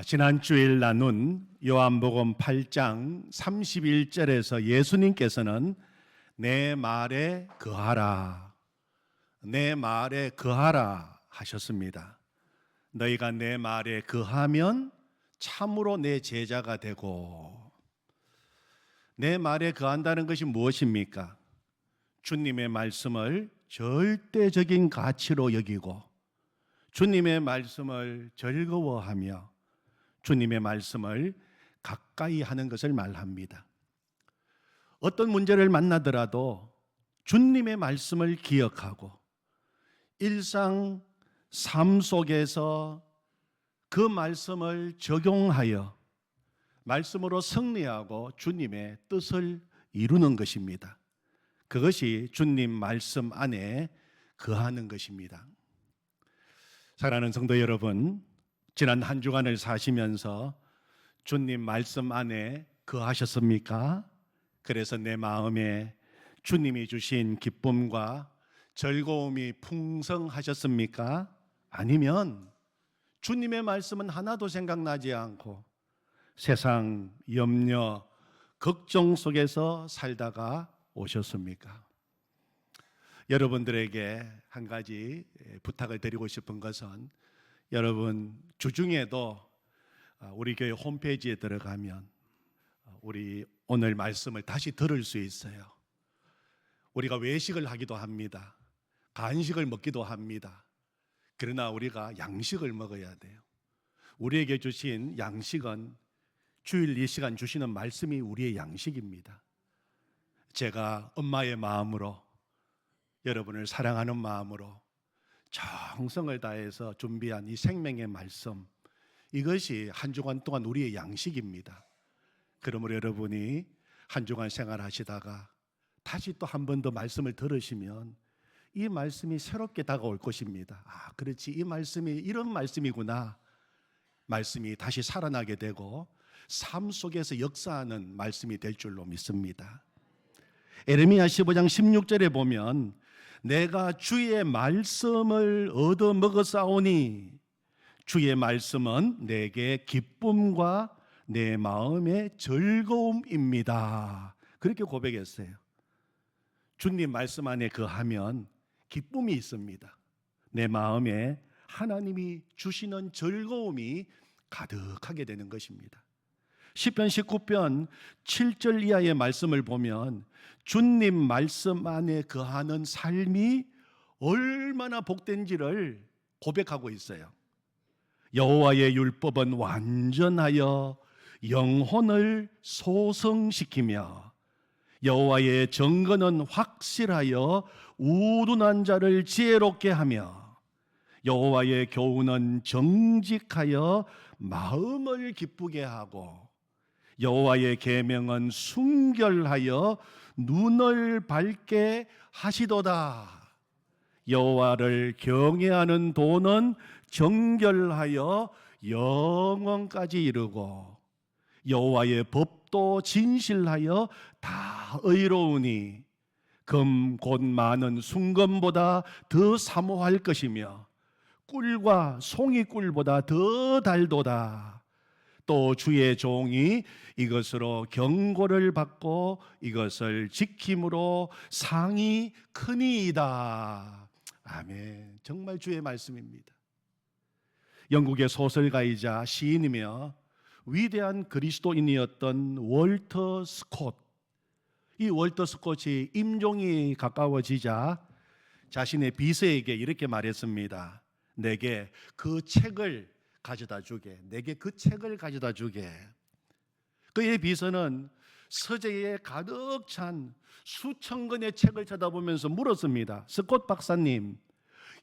지난 주일 나눈 요한복음 8장 31절에서 예수님께서는 내 말에 거하라, 내 말에 거하라 하셨습니다. 너희가 내 말에 거하면 참으로 내 제자가 되고, 내 말에 거한다는 것이 무엇입니까? 주님의 말씀을 절대적인 가치로 여기고 주님의 말씀을 즐거워하며 주님의 말씀을 가까이 하는 것을 말합니다. 어떤 문제를 만나더라도 주님의 말씀을 기억하고 일상 삶 속에서 그 말씀을 적용하여 말씀으로 승리하고 주님의 뜻을 이루는 것입니다. 그것이 주님 말씀 안에 거하는 것입니다. 사랑하는 성도 여러분, 지난 한 주간을 사시면서 주님 말씀 안에 거하셨습니까? 그래서 내 마음에 주님이 주신 기쁨과 즐거움이 풍성하셨습니까? 아니면 주님의 말씀은 하나도 생각나지 않고 세상 염려, 걱정 속에서 살다가 오셨습니까? 여러분들에게 한 가지 부탁을 드리고 싶은 것은, 여러분 주중에도 우리 교회 홈페이지에 들어가면 우리 오늘 말씀을 다시 들을 수 있어요. 우리가 외식을 하기도 합니다. 간식을 먹기도 합니다. 그러나 우리가 양식을 먹어야 돼요. 우리에게 주신 양식은 주일 이 시간 주시는 말씀이 우리의 양식입니다. 제가 엄마의 마음으로, 여러분을 사랑하는 마음으로 정성을 다해서 준비한 이 생명의 말씀, 이것이 한 주간 동안 우리의 양식입니다. 그러므로 여러분이 한 주간 생활하시다가 다시 또 한 번 더 말씀을 들으시면 이 말씀이 새롭게 다가올 것입니다. 그렇지, 이 말씀이 이런 말씀이구나. 말씀이 다시 살아나게 되고 삶 속에서 역사하는 말씀이 될 줄로 믿습니다. 에레미야 15장 16절에 보면 내가 주의 말씀을 얻어 먹었사오니 주의 말씀은 내게 기쁨과 내 마음의 즐거움입니다. 그렇게 고백했어요. 주님 말씀 안에 거하면 기쁨이 있습니다. 내 마음에 하나님이 주시는 즐거움이 가득하게 되는 것입니다. 시편 19편 7절 이하의 말씀을 보면 주님 말씀 안에 거하는 삶이 얼마나 복된지를 고백하고 있어요. 여호와의 율법은 완전하여 영혼을 소성시키며 여호와의 정건은 확실하여 우둔한 자를 지혜롭게 하며 여호와의 교훈은 정직하여 마음을 기쁘게 하고 여호와의 계명은 순결하여 눈을 밝게 하시도다. 여호와를 경외하는 도는 정결하여 영원까지 이르고 여호와의 법도 진실하여 다 의로우니 금 곧 많은 순금보다 더 사모할 것이며 꿀과 송이꿀보다 더 달도다. 또 주의 종이 이것으로 경고를 받고 이것을 지킴으로 상이 크니이다. 아멘. 정말 주의 말씀입니다. 영국의 소설가이자 시인이며 위대한 그리스도인이었던 월터 스콧, 이 월터 스콧이 임종이 가까워지자 자신의 비서에게 이렇게 말했습니다. 내게 그 책을 가져다 주게. 내게 그 책을 가져다 주게. 그의 비서는 서재에 가득 찬 수천 권의 책을 쳐다보면서 물었습니다. 스콧 박사님,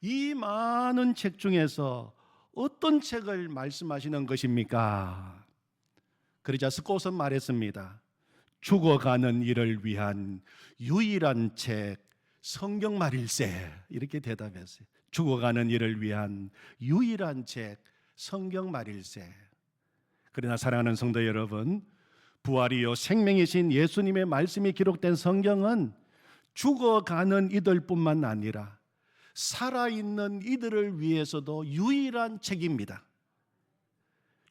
이 많은 책 중에서 어떤 책을 말씀하시는 것입니까? 그러자 스콧은 말했습니다. 죽어가는 이를 위한 유일한 책 성경 말일세. 이렇게 대답했어요. 죽어가는 이를 위한 유일한 책 성경 말일세. 그러나 사랑하는 성도 여러분, 부활이요 생명이신 예수님의 말씀이 기록된 성경은 죽어가는 이들뿐만 아니라 살아있는 이들을 위해서도 유일한 책입니다.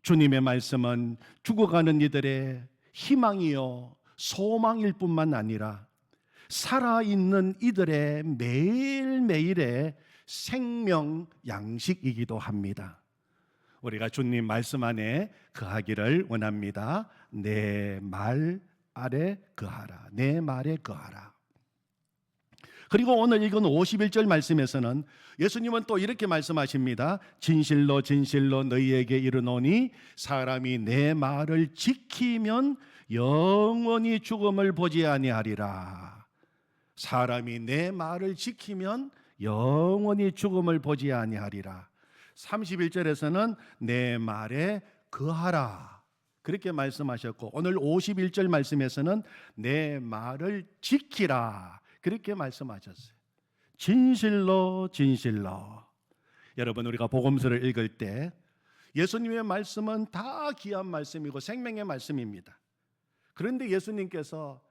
주님의 말씀은 죽어가는 이들의 희망이요 소망일 뿐만 아니라 살아있는 이들의 매일매일의 생명 양식이기도 합니다. 우리가 주님 말씀 안에 거하기를 원합니다. 내 말 아래 거하라. 내 말에 거하라. 그리고 오늘 읽은 51절 말씀에서는 예수님은 또 이렇게 말씀하십니다. 진실로 진실로 너희에게 이르노니 사람이 내 말을 지키면 영원히 죽음을 보지 아니하리라. 사람이 내 말을 지키면 영원히 죽음을 보지 아니하리라. 31절에서는 내 말에 거하라 그렇게 말씀하셨고, 오늘 51절 말씀에서는 내 말을 지키라 그렇게 말씀하셨어요. 진실로 진실로. 여러분, 우리가 복음서를 읽을 때 예수님의 말씀은 다 귀한 말씀이고 생명의 말씀입니다. 그런데 예수님께서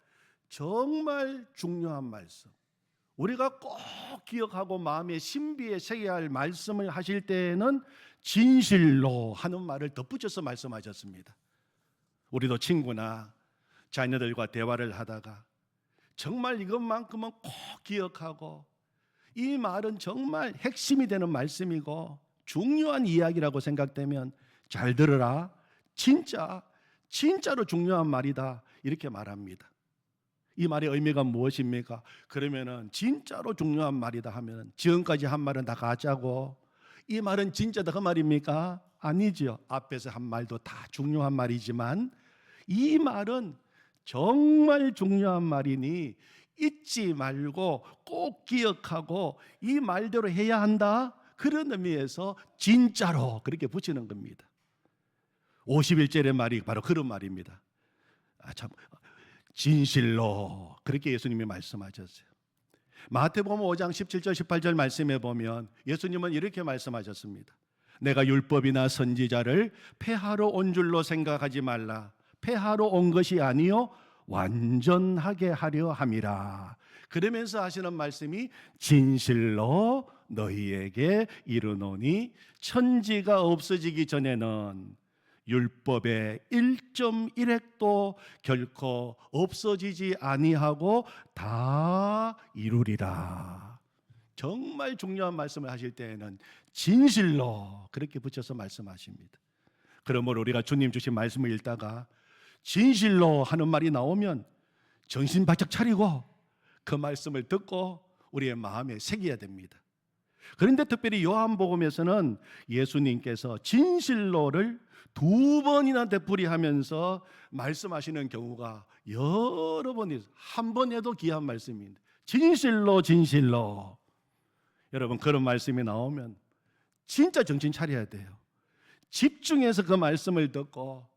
정말 중요한 말씀, 우리가 꼭 기억하고 마음에 신비에 새겨야 할 말씀을 하실 때에는 진실로 하는 말을 덧붙여서 말씀하셨습니다. 우리도 친구나 자녀들과 대화를 하다가 정말 이것만큼은 꼭 기억하고, 이 말은 정말 핵심이 되는 말씀이고 중요한 이야기라고 생각되면 잘 들으라, 진짜로 중요한 말이다 이렇게 말합니다. 이 말의 의미가 무엇입니까? 그러면은 진짜로 중요한 말이다 하면 지금까지 한 말은 다 가짜고 이 말은 진짜다 그 말입니까? 아니죠. 앞에서 한 말도 다 중요한 말이지만 이 말은 정말 중요한 말이니 잊지 말고 꼭 기억하고 이 말대로 해야 한다, 그런 의미에서 진짜로 그렇게 붙이는 겁니다. 51절의 말이 바로 그런 말입니다. 진실로 그렇게 예수님이 말씀하셨어요. 마태복음 5장 17절 18절 말씀에 보면 예수님은 이렇게 말씀하셨습니다. 내가 율법이나 선지자를 폐하러 온 줄로 생각하지 말라. 폐하러 온 것이 아니요 완전하게 하려 함이라. 그러면서 하시는 말씀이 진실로 너희에게 이르노니 천지가 없어지기 전에는 율법의 1.1획도 결코 없어지지 아니하고 다 이루리라. 정말 중요한 말씀을 하실 때에는 진실로 그렇게 붙여서 말씀하십니다. 그러므로 우리가 주님 주신 말씀을 읽다가 진실로 하는 말이 나오면 정신 바짝 차리고 그 말씀을 듣고 우리의 마음에 새겨야 됩니다. 그런데 특별히 요한복음에서는 예수님께서 진실로를 2번이나 되풀이하면서 말씀하시는 경우가 여러 번 있어요. 한 번 해도 귀한 말씀입니다. 진실로 진실로. 여러분, 그런 말씀이 나오면 진짜 정신 차려야 돼요. 집중해서 그 말씀을 듣고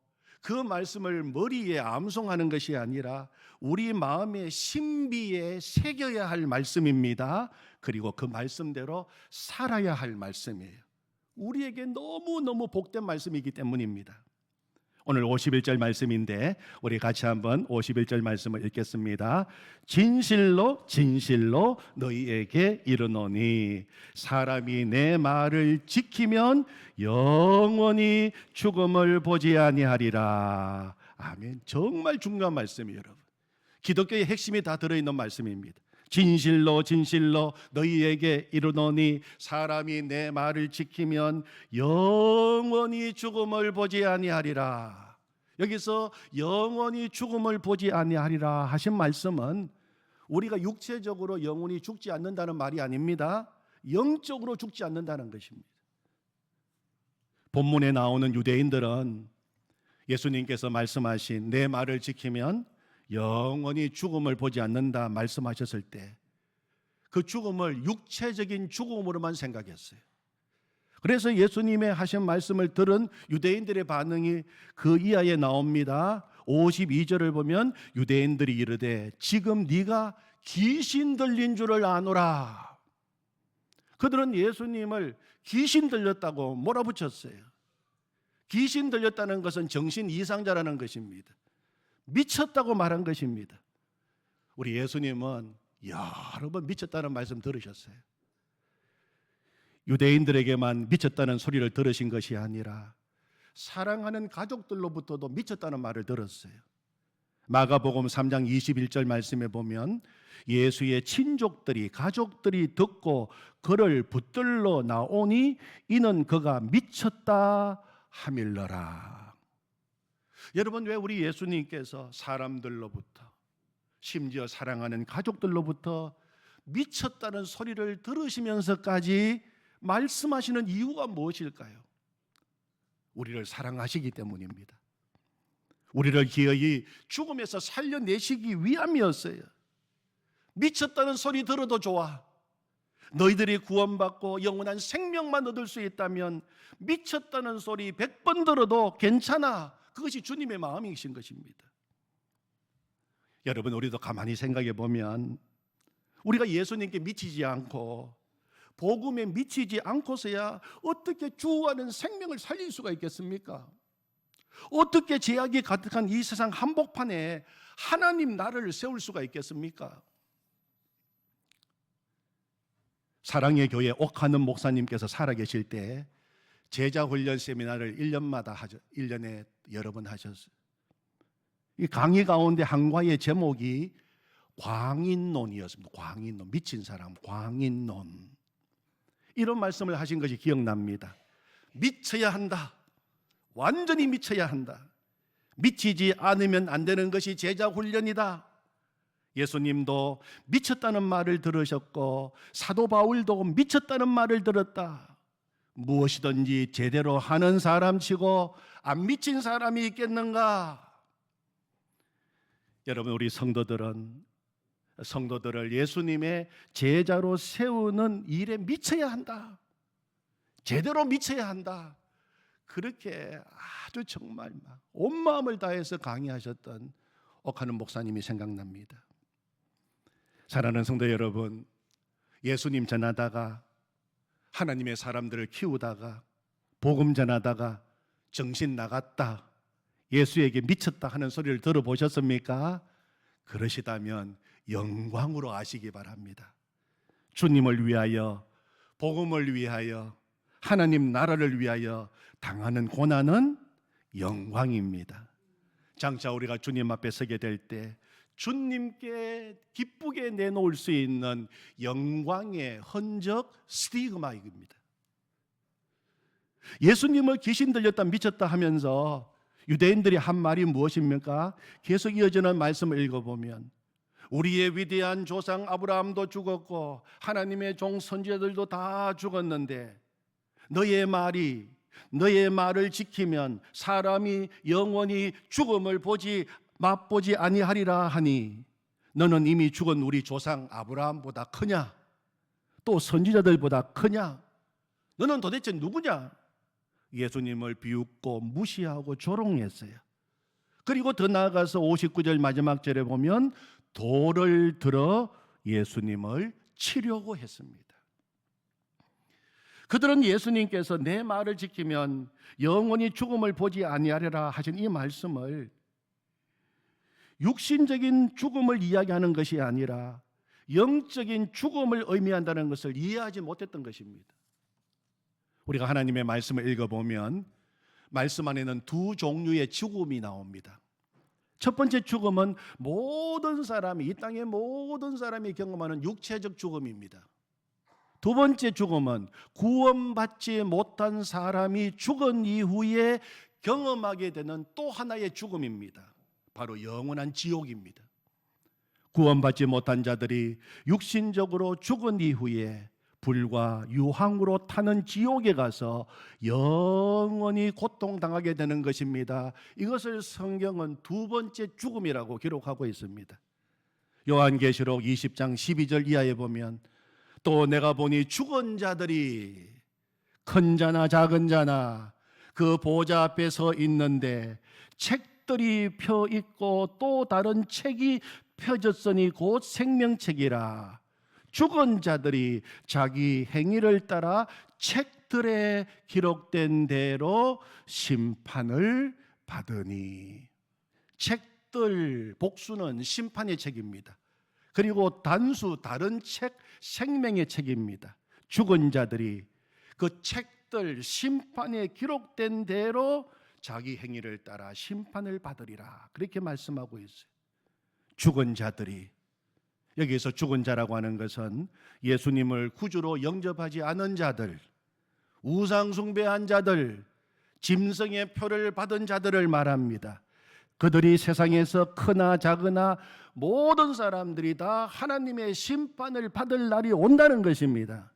그 말씀을 머리에 암송하는 것이 아니라 우리 마음의 신비에 새겨야 할 말씀입니다. 그리고 그 말씀대로 살아야 할 말씀이에요. 우리에게 너무너무 복된 말씀이기 때문입니다. 오늘 51절 말씀인데 우리 같이 한번 51절 말씀을 읽겠습니다. 진실로 진실로 너희에게 이르노니 사람이 내 말을 지키면 영원히 죽음을 보지 아니하리라. 아멘. 정말 중요한 말씀이에요, 여러분. 기독교의 핵심이 다 들어있는 말씀입니다. 진실로 진실로 너희에게 이르노니 사람이 내 말을 지키면 영원히 죽음을 보지 아니하리라. 여기서 영원히 죽음을 보지 아니하리라 하신 말씀은 우리가 육체적으로 영원히 죽지 않는다는 말이 아닙니다. 영적으로 죽지 않는다는 것입니다. 본문에 나오는 유대인들은 예수님께서 말씀하신 내 말을 지키면 영원히 죽음을 보지 않는다 말씀하셨을 때 그 죽음을 육체적인 죽음으로만 생각했어요. 그래서 예수님의 하신 말씀을 들은 유대인들의 반응이 그 이하에 나옵니다. 52절을 보면 유대인들이 이르되 지금 네가 귀신 들린 줄을 아노라. 그들은 예수님을 귀신 들렸다고 몰아붙였어요. 귀신 들렸다는 것은 정신 이상자라는 것입니다. 미쳤다고 말한 것입니다. 우리 예수님은 여러 번 미쳤다는 말씀 들으셨어요. 유대인들에게만 미쳤다는 소리를 들으신 것이 아니라 사랑하는 가족들로부터도 미쳤다는 말을 들었어요. 마가복음 3장 21절 말씀에 보면 예수의 친족들이 가족들이 듣고 그를 붙들러 나오니 이는 그가 미쳤다 하밀러라. 여러분, 왜 우리 예수님께서 사람들로부터 심지어 사랑하는 가족들로부터 미쳤다는 소리를 들으시면서까지 말씀하시는 이유가 무엇일까요? 우리를 사랑하시기 때문입니다. 우리를 기어이 죽음에서 살려내시기 위함이었어요. 미쳤다는 소리 들어도 좋아. 너희들이 구원받고 영원한 생명만 얻을 수 있다면 미쳤다는 소리 100번 들어도 괜찮아. 그것이 주님의 마음이신 것입니다. 여러분, 우리도 가만히 생각해 보면 우리가 예수님께 미치지 않고 복음에 미치지 않고서야 어떻게 주어하는 생명을 살릴 수가 있겠습니까? 어떻게 죄악이 가득한 이 세상 한복판에 하나님 나라를 세울 수가 있겠습니까? 사랑의 교회 옥하는 목사님께서 살아계실 때 제자 훈련 세미나를 1년마다 하죠. 1년에 여러 번 하셨어요. 이 강의 가운데 한 과의 제목이 광인론이었습니다. 광인론, 미친 사람, 광인론. 이런 말씀을 하신 것이 기억납니다. 미쳐야 한다. 완전히 미쳐야 한다. 미치지 않으면 안 되는 것이 제자 훈련이다. 예수님도 미쳤다는 말을 들으셨고 사도 바울도 미쳤다는 말을 들었다. 무엇이든지 제대로 하는 사람치고 안 미친 사람이 있겠는가? 여러분, 우리 성도들을 예수님의 제자로 세우는 일에 미쳐야 한다. 제대로 미쳐야 한다. 그렇게 아주 정말 온 마음을 다해서 강의하셨던 옥하는 목사님이 생각납니다. 사랑하는 성도 여러분, 예수님 전하다가 하나님의 사람들을 키우다가 복음 전하다가 정신 나갔다, 예수에게 미쳤다 하는 소리를 들어보셨습니까? 그러시다면 영광으로 아시기 바랍니다. 주님을 위하여, 복음을 위하여, 하나님 나라를 위하여 당하는 고난은 영광입니다. 장차 우리가 주님 앞에 서게 될 때 주님께 기쁘게 내놓을 수 있는 영광의 흔적, 스티그마입니다. 예수님을 귀신 들렸다 미쳤다 하면서 유대인들이 한 말이 무엇입니까? 계속 이어지는 말씀을 읽어보면 우리의 위대한 조상 아브라함도 죽었고 하나님의 종 선지자들도 다 죽었는데 너의 말을 지키면 사람이 영원히 죽음을 맛보지 아니하리라 하니 너는 이미 죽은 우리 조상 아브라함보다 크냐? 또 선지자들보다 크냐? 너는 도대체 누구냐? 예수님을 비웃고 무시하고 조롱했어요. 그리고 더 나아가서 59절 마지막 절에 보면 돌을 들어 예수님을 치려고 했습니다. 그들은 예수님께서 내 말을 지키면 영원히 죽음을 보지 아니하리라 하신 이 말씀을 육신적인 죽음을 이야기하는 것이 아니라 영적인 죽음을 의미한다는 것을 이해하지 못했던 것입니다. 우리가 하나님의 말씀을 읽어보면 말씀 안에는 두 종류의 죽음이 나옵니다. 첫 번째 죽음은 이 땅의 모든 사람이 경험하는 육체적 죽음입니다. 두 번째 죽음은 구원받지 못한 사람이 죽은 이후에 경험하게 되는 또 하나의 죽음입니다. 바로 영원한 지옥입니다. 구원받지 못한 자들이 육신적으로 죽은 이후에 불과 유황으로 타는 지옥에 가서 영원히 고통당하게 되는 것입니다. 이것을 성경은 두 번째 죽음이라고 기록하고 있습니다. 요한계시록 20장 12절 이하에 보면 또 내가 보니 죽은 자들이 큰 자나 작은 자나 그 보좌 앞에 서 있는데 책들이 펴 있고 또 다른 책이 펴졌으니 곧 생명책이라. 죽은 자들이 자기 행위를 따라 책들에 기록된 대로 심판을 받으니. 책들 복수는 심판의 책입니다. 그리고 단수 다른 책 생명의 책입니다. 죽은 자들이 그 책들 심판에 기록된 대로 자기 행위를 따라 심판을 받으리라. 그렇게 말씀하고 있어요. 죽은 자들이, 여기서 죽은 자라고 하는 것은 예수님을 구주로 영접하지 않은 자들, 우상 숭배한 자들, 짐승의 표를 받은 자들을 말합니다. 그들이 세상에서 크나 작으나 모든 사람들이 다 하나님의 심판을 받을 날이 온다는 것입니다.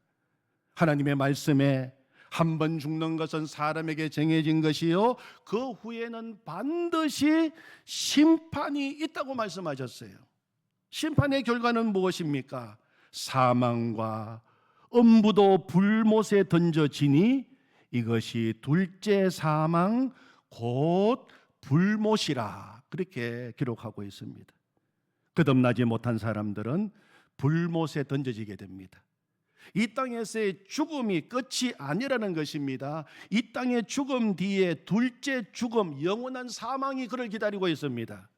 하나님의 말씀에 한 번 죽는 것은 사람에게 정해진 것이요 그 후에는 반드시 심판이 있다고 말씀하셨어요. 심판의 결과는 무엇입니까? 사망과 음부도 불못에 던져지니 이것이 둘째 사망 곧 불못이라, 그렇게 기록하고 있습니다. 거듭나지 못한 사람들은 불못에 던져지게 됩니다. 이 땅에서의 죽음이 끝이 아니라는 것입니다. 이 땅의 죽음 뒤에 둘째 죽음, 영원한 사망이 그를 기다리고 있습니다.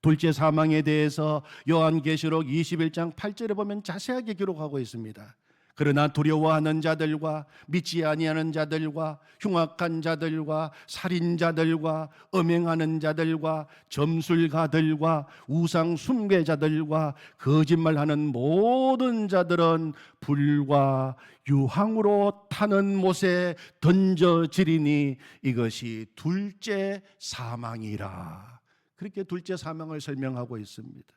둘째 사망에 대해서 요한계시록 21장 8절에 보면 자세하게 기록하고 있습니다. 그러나 두려워하는 자들과 믿지 아니하는 자들과 흉악한 자들과 살인자들과 음행하는 자들과 점술가들과 우상 숭배자들과 거짓말하는 모든 자들은 불과 유황으로 타는 못에 던져지리니 이것이 둘째 사망이라. 그렇게 둘째 사망을 설명하고 있습니다.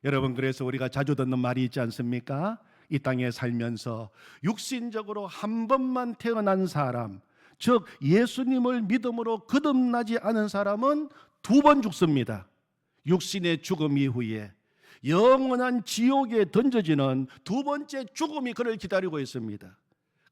여러분, 그래서 우리가 자주 듣는 말이 있지 않습니까? 이 땅에 살면서 육신적으로 한 번만 태어난 사람, 즉 예수님을 믿음으로 거듭나지 않은 사람은 두 번 죽습니다. 육신의 죽음 이후에 영원한 지옥에 던져지는 두 번째 죽음이 그를 기다리고 있습니다.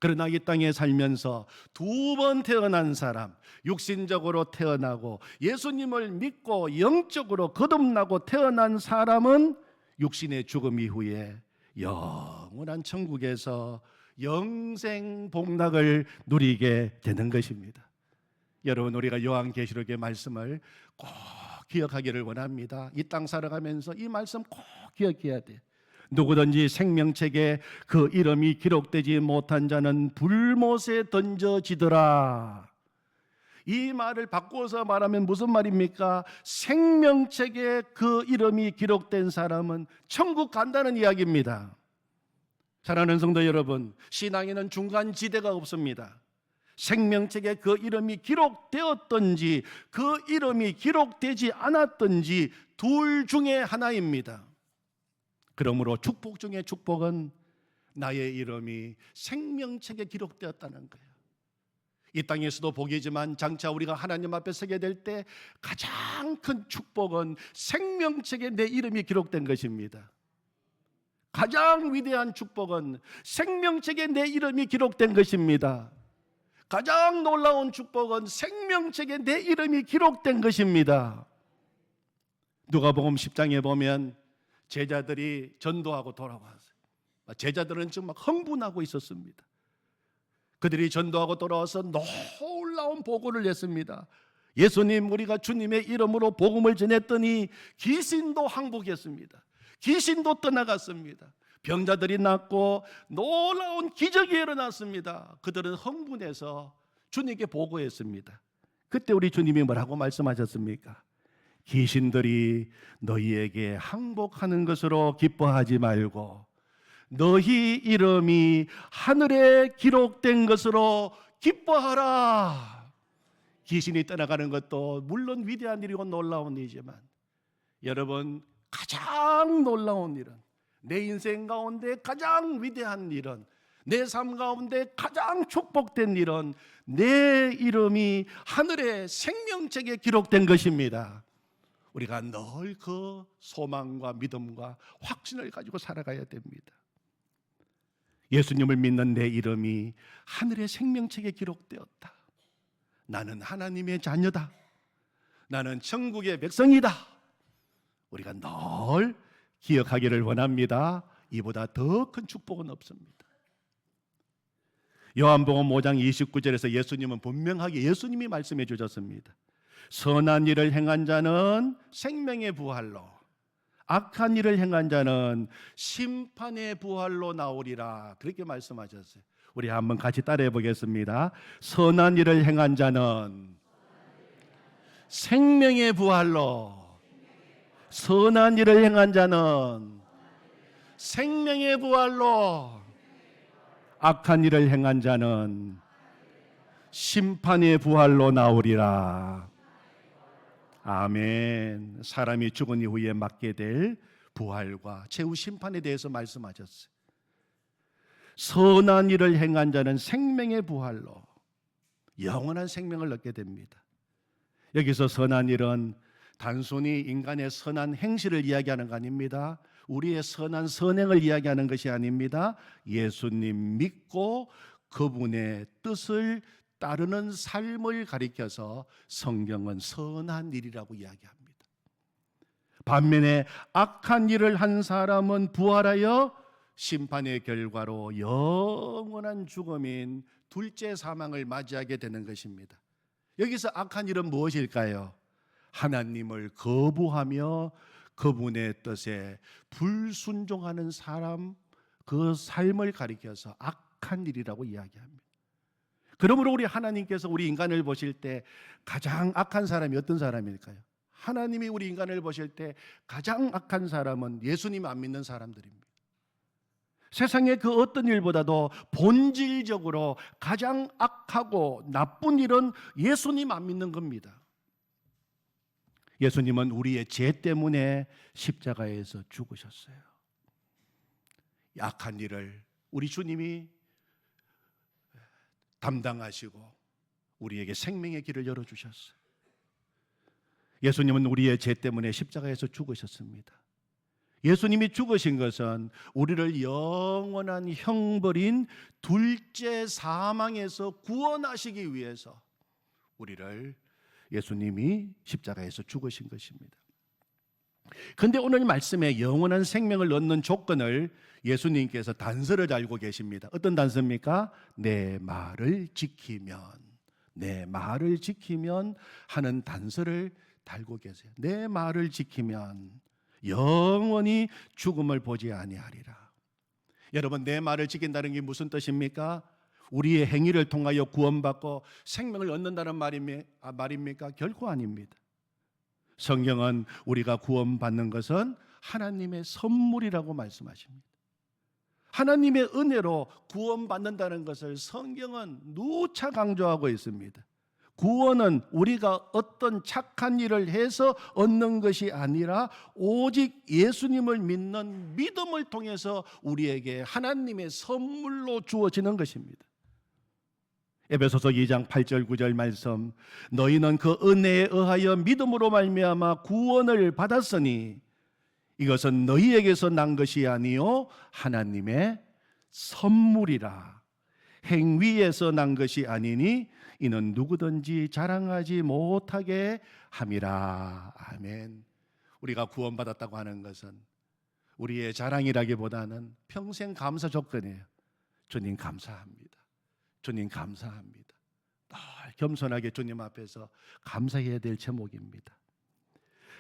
그러나 이 땅에 살면서 두 번 태어난 사람, 육신적으로 태어나고 예수님을 믿고 영적으로 거듭나고 태어난 사람은 육신의 죽음 이후에 영원한 천국에서 영생 복락을 누리게 되는 것입니다. 여러분, 우리가 요한계시록의 말씀을 꼭 기억하기를 원합니다. 이 땅 살아가면서 이 말씀 꼭 기억해야 돼. 누구든지 생명책에 그 이름이 기록되지 못한 자는 불못에 던져지더라. 이 말을 바꿔서 말하면 무슨 말입니까? 생명책에 그 이름이 기록된 사람은 천국 간다는 이야기입니다. 사랑하는 성도 여러분, 신앙에는 중간지대가 없습니다. 생명책에 그 이름이 기록되었든지 그 이름이 기록되지 않았든지 둘 중에 하나입니다. 그러므로 축복 중에 축복은 나의 이름이 생명책에 기록되었다는 거예요. 이 땅에서도 복이지만 장차 우리가 하나님 앞에 서게 될 때 가장 큰 축복은 생명책에 내 이름이 기록된 것입니다. 가장 위대한 축복은 생명책에 내 이름이 기록된 것입니다. 가장 놀라운 축복은 생명책에 내 이름이 기록된 것입니다. 누가복음 10장에 보면 제자들이 전도하고 돌아왔어요. 제자들은 지금 막 흥분하고 있었습니다. 그들이 전도하고 돌아와서 놀라운 보고를 냈습니다. 예수님, 우리가 주님의 이름으로 복음을 전했더니 귀신도 항복했습니다. 귀신도 떠나갔습니다. 병자들이 낫고 놀라운 기적이 일어났습니다. 그들은 흥분해서 주님께 보고했습니다. 그때 우리 주님이 뭐라고 말씀하셨습니까? 귀신들이 너희에게 항복하는 것으로 기뻐하지 말고 너희 이름이 하늘에 기록된 것으로 기뻐하라. 귀신이 떠나가는 것도 물론 위대한 일이고 놀라운 일이지만 여러분, 가장 놀라운 일은, 내 인생 가운데 가장 위대한 일은, 내 삶 가운데 가장 축복된 일은 내 이름이 하늘의 생명책에 기록된 것입니다. 우리가 늘 그 소망과 믿음과 확신을 가지고 살아가야 됩니다. 예수님을 믿는 내 이름이 하늘의 생명책에 기록되었다. 나는 하나님의 자녀다. 나는 천국의 백성이다. 우리가 늘 기억하기를 원합니다. 이보다 더 큰 축복은 없습니다. 요한복음 5장 29절에서 예수님은 분명하게 예수님이 말씀해 주셨습니다. 선한 일을 행한 자는 생명의 부활로, 악한 일을 행한 자는 심판의 부활로 나오리라. 그렇게 말씀하셨어요. 우리 한번 같이 따라해 보겠습니다. 선한 일을 행한 자는 생명의 부활로 선한 일을 행한 자는 생명의 부활로 악한 일을 행한 자는 심판의 부활로 나오리라. 아멘. 사람이 죽은 이후에 맞게 될 부활과 최후 심판에 대해서 말씀하셨어요. 선한 일을 행한 자는 생명의 부활로 영원한 생명을 얻게 됩니다. 여기서 선한 일은 단순히 인간의 선한 행실을 이야기하는 거 아닙니다. 우리의 선한 선행을 이야기하는 것이 아닙니다. 예수님 믿고 그분의 뜻을 따르는 삶을 가리켜서 성경은 선한 일이라고 이야기합니다. 반면에 악한 일을 한 사람은 부활하여 심판의 결과로 영원한 죽음인 둘째 사망을 맞이하게 되는 것입니다. 여기서 악한 일은 무엇일까요? 하나님을 거부하며 그분의 뜻에 불순종하는 사람, 그 삶을 가리켜서 악한 일이라고 이야기합니다. 그러므로 우리 하나님께서 우리 인간을 보실 때 가장 악한 사람이 어떤 사람일까요? 하나님이 우리 인간을 보실 때 가장 악한 사람은 예수님 안 믿는 사람들입니다. 세상의 그 어떤 일보다도 본질적으로 가장 악하고 나쁜 일은 예수님 안 믿는 겁니다. 예수님은 우리의 죄 때문에 십자가에서 죽으셨어요. 악한 일을 우리 주님이 담당하시고 우리에게 생명의 길을 열어주셨어요. 예수님은 우리의 죄 때문에 십자가에서 죽으셨습니다. 예수님이 죽으신 것은 우리를 영원한 형벌인 둘째 사망에서 구원하시기 위해서 우리를 예수님이 십자가에서 죽으신 것입니다. 그런데 오늘 말씀에 영원한 생명을 얻는 조건을 예수님께서 단서를 달고 계십니다. 어떤 단서입니까? 내 말을 지키면, 내 말을 지키면 하는 단서를 달고 계세요. 내 말을 지키면 영원히 죽음을 보지 아니하리라. 여러분, 내 말을 지킨다는 게 무슨 뜻입니까? 우리의 행위를 통하여 구원받고 생명을 얻는다는 말입니까? 결코 아닙니다. 성경은 우리가 구원받는 것은 하나님의 선물이라고 말씀하십니다. 하나님의 은혜로 구원받는다는 것을 성경은 누차 강조하고 있습니다. 구원은 우리가 어떤 착한 일을 해서 얻는 것이 아니라 오직 예수님을 믿는 믿음을 통해서 우리에게 하나님의 선물로 주어지는 것입니다. 에베소서 2장 8절 9절 말씀, 너희는 그 은혜에 의하여 믿음으로 말미암아 구원을 받았으니 이것은 너희에게서 난 것이 아니요 하나님의 선물이라. 행위에서 난 것이 아니니 이는 누구든지 자랑하지 못하게 함이라. 아멘. 우리가 구원받았다고 하는 것은 우리의 자랑이라기보다는 평생 감사 조건이에요. 주님 감사합니다. 주님 감사합니다. 늘 겸손하게 주님 앞에서 감사해야 될 제목입니다.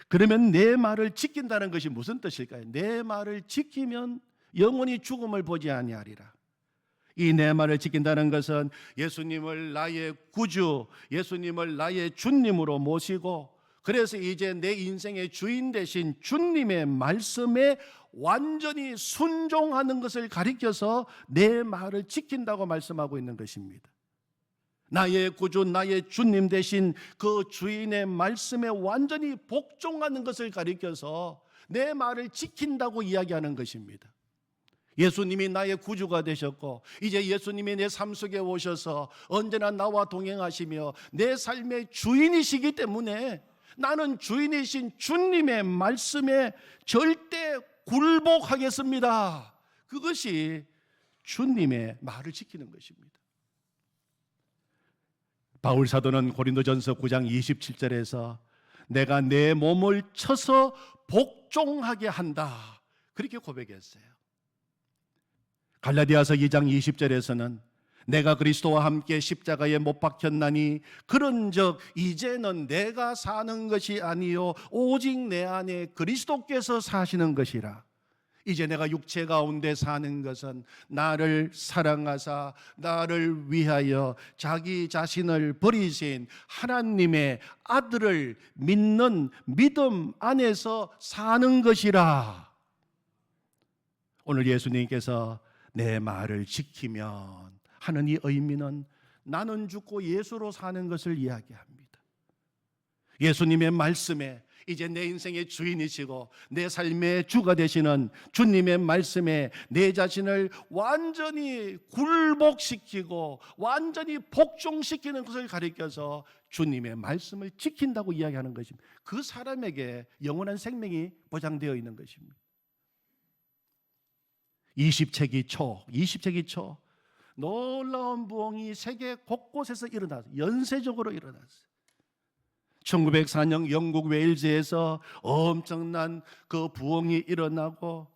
그러면 내 말을 지킨다는 것이 무슨 뜻일까요? 내 말을 지키면 영원히 죽음을 보지 아니하리라. 이 내 말을 지킨다는 것은 예수님을 나의 구주, 예수님을 나의 주님으로 모시고 그래서 이제 내 인생의 주인 되신 주님의 말씀에 완전히 순종하는 것을 가리켜서 내 말을 지킨다고 말씀하고 있는 것입니다. 나의 구주, 나의 주님 되신 그 주인의 말씀에 완전히 복종하는 것을 가리켜서 내 말을 지킨다고 이야기하는 것입니다. 예수님이 나의 구주가 되셨고 이제 예수님이 내 삶 속에 오셔서 언제나 나와 동행하시며 내 삶의 주인이시기 때문에 나는 주인이신 주님의 말씀에 절대 굴복하겠습니다. 그것이 주님의 말을 지키는 것입니다. 바울 사도는 고린도전서 9장 27절에서 내가 내 몸을 쳐서 복종하게 한다 그렇게 고백했어요. 갈라디아서 2장 20절에서는 내가 그리스도와 함께 십자가에 못 박혔나니 그런즉 이제는 내가 사는 것이 아니요 오직 내 안에 그리스도께서 사시는 것이라. 이제 내가 육체 가운데 사는 것은 나를 사랑하사 나를 위하여 자기 자신을 버리신 하나님의 아들을 믿는 믿음 안에서 사는 것이라. 오늘 예수님께서 내 말을 지키면 하는 이 의미는 나는 죽고 예수로 사는 것을 이야기합니다. 예수님의 말씀에 이제 내 인생의 주인이시고 내 삶의 주가 되시는 주님의 말씀에 내 자신을 완전히 굴복시키고 완전히 복종시키는 것을 가리켜서 주님의 말씀을 지킨다고 이야기하는 것입니다. 그 사람에게 영원한 생명이 보장되어 있는 것입니다. 20세기 초 놀라운 부흥이 세계 곳곳에서 일어났어요. 연쇄적으로 일어났어요. 1904년 영국 웨일즈에서 엄청난 그 부흥이 일어나고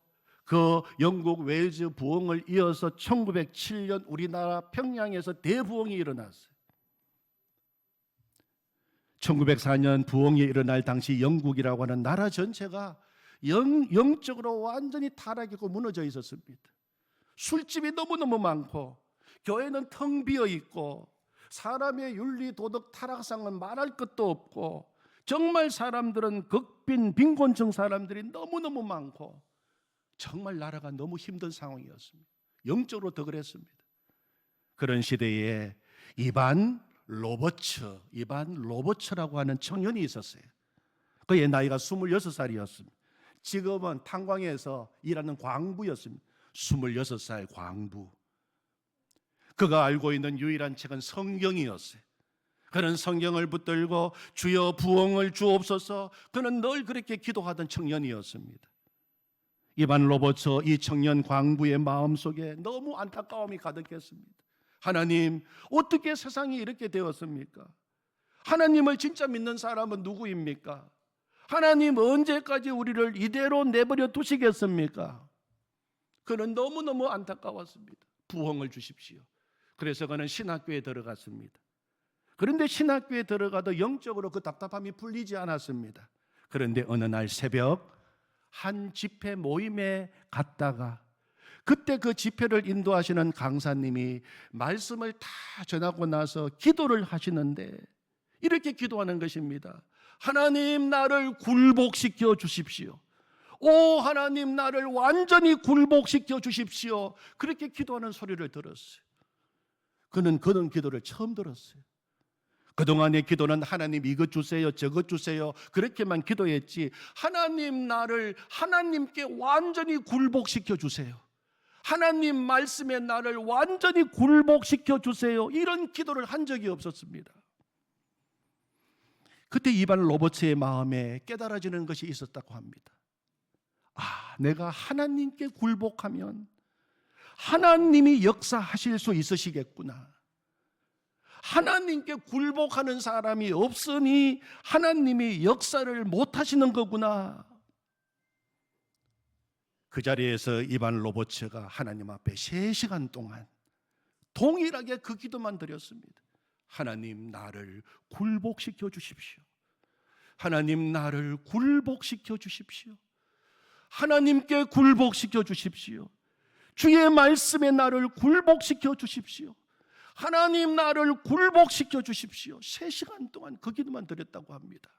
그 영국 웨일즈 부흥을 이어서 1907년 우리나라 평양에서 대부흥이 일어났어요. 1904년 부흥이 일어날 당시 영국이라고 하는 나라 전체가 영적으로 완전히 타락했고 무너져 있었습니다. 술집이 너무너무 많고 교회는 텅 비어 있고 사람의 윤리 도덕 타락상은 말할 것도 없고 정말 사람들은 빈곤층 사람들이 너무너무 많고 정말 나라가 너무 힘든 상황이었습니다. 영적으로 더 그랬습니다. 그런 시대에 이반 로버츠라고 하는 청년이 있었어요. 그의 나이가 26살이었습니다. 지금은 탄광에서 일하는 광부였습니다. 26살 광부. 그가 알고 있는 유일한 책은 성경이었어요. 그는 성경을 붙들고 주여 부흥을 주옵소서, 그는 늘 그렇게 기도하던 청년이었습니다. 이반 로버츠 이 청년 광부의 마음속에 너무 안타까움이 가득했습니다. 하나님, 어떻게 세상이 이렇게 되었습니까? 하나님을 진짜 믿는 사람은 누구입니까? 하나님, 언제까지 우리를 이대로 내버려 두시겠습니까? 그는 너무너무 안타까웠습니다. 부흥을 주십시오. 그래서 그는 신학교에 들어갔습니다. 그런데 신학교에 들어가도 영적으로 그 답답함이 풀리지 않았습니다. 그런데 어느 날 새벽 한 집회 모임에 갔다가 그때 그 집회를 인도하시는 강사님이 말씀을 다 전하고 나서 기도를 하시는데 이렇게 기도하는 것입니다. 하나님, 나를 굴복시켜 주십시오. 오 하나님, 나를 완전히 굴복시켜 주십시오. 그렇게 기도하는 소리를 들었어요. 그는 그런 기도를 처음 들었어요. 그동안의 기도는 하나님 이것 주세요 저것 주세요 그렇게만 기도했지, 하나님, 나를 하나님께 완전히 굴복시켜 주세요, 하나님 말씀에 나를 완전히 굴복시켜 주세요, 이런 기도를 한 적이 없었습니다. 그때 이반 로버츠의 마음에 깨달아지는 것이 있었다고 합니다. 내가 하나님께 굴복하면 하나님이 역사하실 수 있으시겠구나. 하나님께 굴복하는 사람이 없으니 하나님이 역사를 못하시는 거구나. 그 자리에서 이반 로버츠가 하나님 앞에 3시간 동안 동일하게 그 기도만 드렸습니다. 하나님, 나를 굴복시켜 주십시오. 하나님, 나를 굴복시켜 주십시오. 하나님께 굴복시켜 주십시오. 주의 말씀에 나를 굴복시켜 주십시오. 하나님, 나를 굴복시켜 주십시오. 3시간 동안 그 기도만 드렸다고 합니다.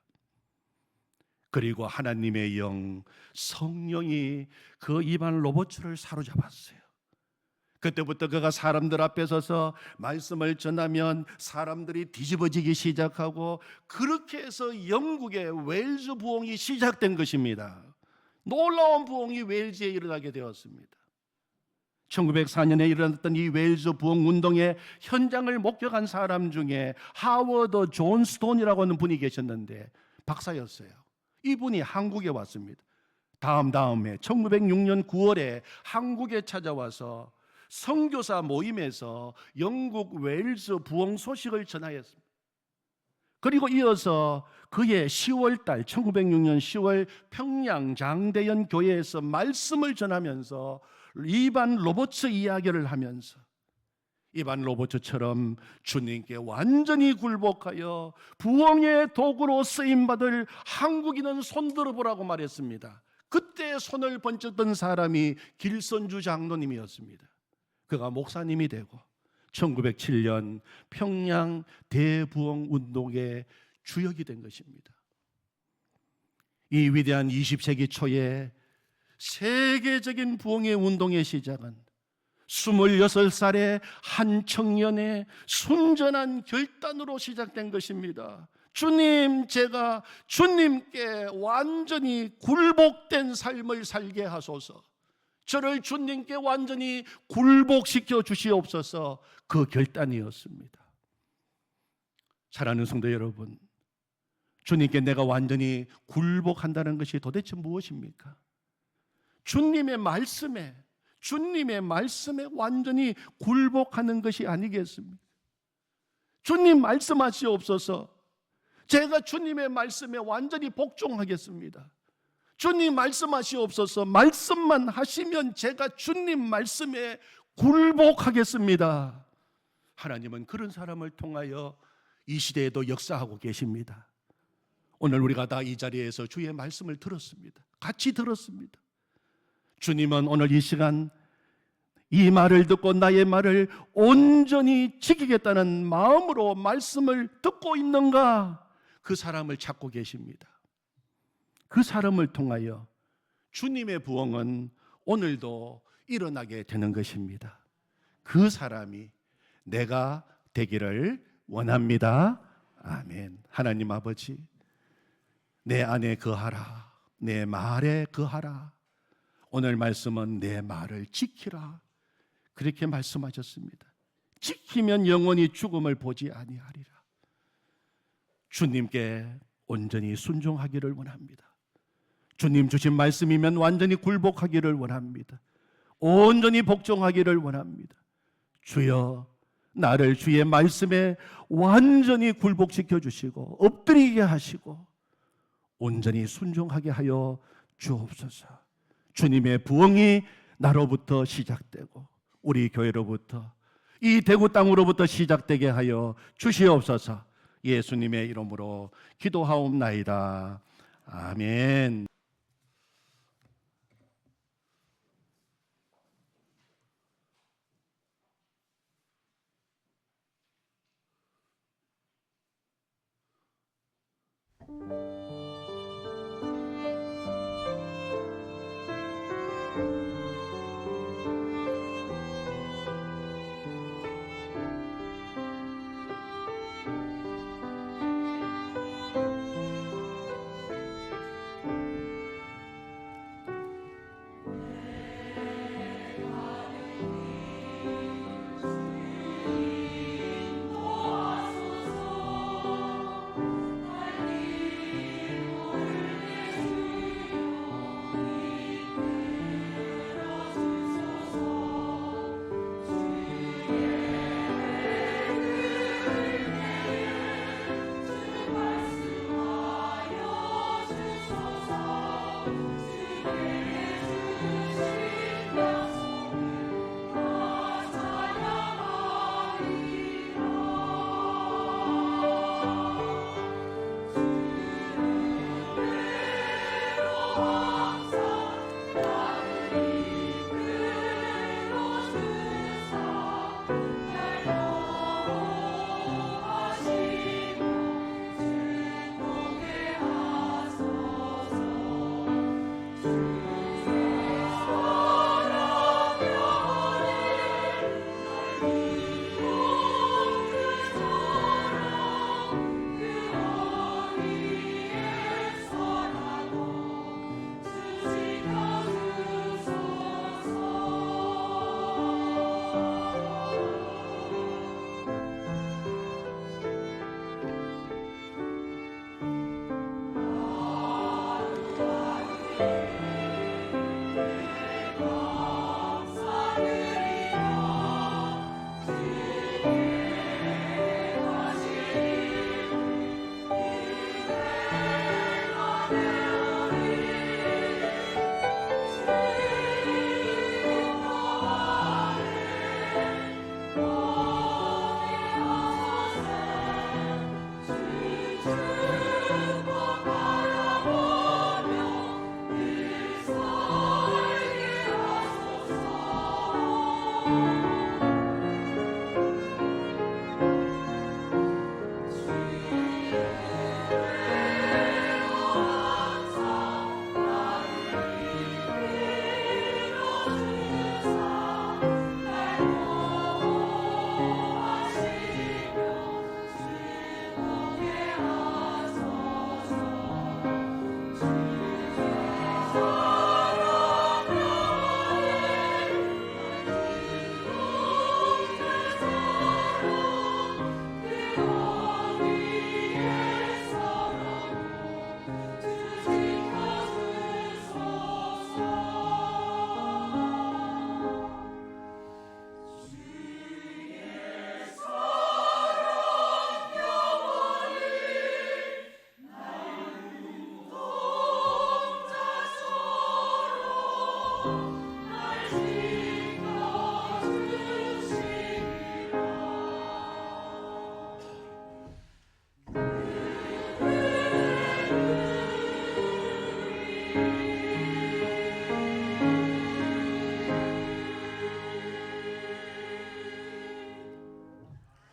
그리고 하나님의 영, 성령이 그 이반 로버츠를 사로잡았어요. 그때부터 그가 사람들 앞에 서서 말씀을 전하면 사람들이 뒤집어지기 시작하고, 그렇게 해서 영국의 웨일즈 부흥이 시작된 것입니다. 놀라운 부흥이 웨일즈에 일어나게 되었습니다. 1904년에 일어났던 이 웨일즈 부흥 운동의 현장을 목격한 사람 중에 하워드 존스톤이라고 하는 분이 계셨는데 박사였어요. 이분이 한국에 왔습니다. 다음해 1906년 9월에 한국에 찾아와서 선교사 모임에서 영국 웨일즈 부흥 소식을 전하였습니다. 그리고 이어서 그해 10월달 1906년 10월 평양 장대연 교회에서 말씀을 전하면서 이반 로버츠 이야기를 하면서 이반 로버츠처럼 주님께 완전히 굴복하여 부흥의 도구로 쓰임받을 한국인은 손들어 보라고 말했습니다. 그때 그때 손을 번쩍 든 사람이 길선주 장로님이었습니다. 그가 목사님이 되고 1907년 평양 대부흥 운동의 주역이 된 것입니다. 이 위대한 20세기 초에 세계적인 부흥의 운동의 시작은 26살의 한 청년의 순전한 결단으로 시작된 것입니다. 주님, 제가 주님께 완전히 굴복된 삶을 살게 하소서. 저를 주님께 완전히 굴복시켜 주시옵소서. 그 결단이었습니다. 사랑하는 성도 여러분, 주님께 내가 완전히 굴복한다는 것이 도대체 무엇입니까? 주님의 말씀에 완전히 굴복하는 것이 아니겠습니까? 주님 말씀하시옵소서. 제가 주님의 말씀에 완전히 복종하겠습니다. 주님 말씀하시옵소서. 말씀만 하시면 제가 주님 말씀에 굴복하겠습니다. 하나님은 그런 사람을 통하여 이 시대에도 역사하고 계십니다. 오늘 우리가 다 이 자리에서 주의 말씀을 들었습니다. 같이 들었습니다. 주님은 오늘 이 시간 이 말을 듣고 나의 말을 온전히 지키겠다는 마음으로 말씀을 듣고 있는가? 그 사람을 찾고 계십니다. 그 사람을 통하여 주님의 부흥은 오늘도 일어나게 되는 것입니다. 그 사람이 내가 되기를 원합니다. 아멘. 하나님 아버지, 내 안에 거하라. 내 말에 거하라. 오늘 말씀은 내 말을 지키라. 그렇게 말씀하셨습니다. 지키면 영원히 죽음을 보지 아니하리라. 주님께 온전히 순종하기를 원합니다. 주님 주신 말씀이면 완전히 굴복하기를 원합니다. 온전히 복종하기를 원합니다. 주여, 나를 주의 말씀에 완전히 굴복시켜 주시고 엎드리게 하시고 온전히 순종하게 하여 주옵소서. 주님의 부흥이 나로부터 시작되고 우리 교회로부터 이 대구 땅으로부터 시작되게 하여 주시옵소서. 예수님의 이름으로 기도하옵나이다. 아멘.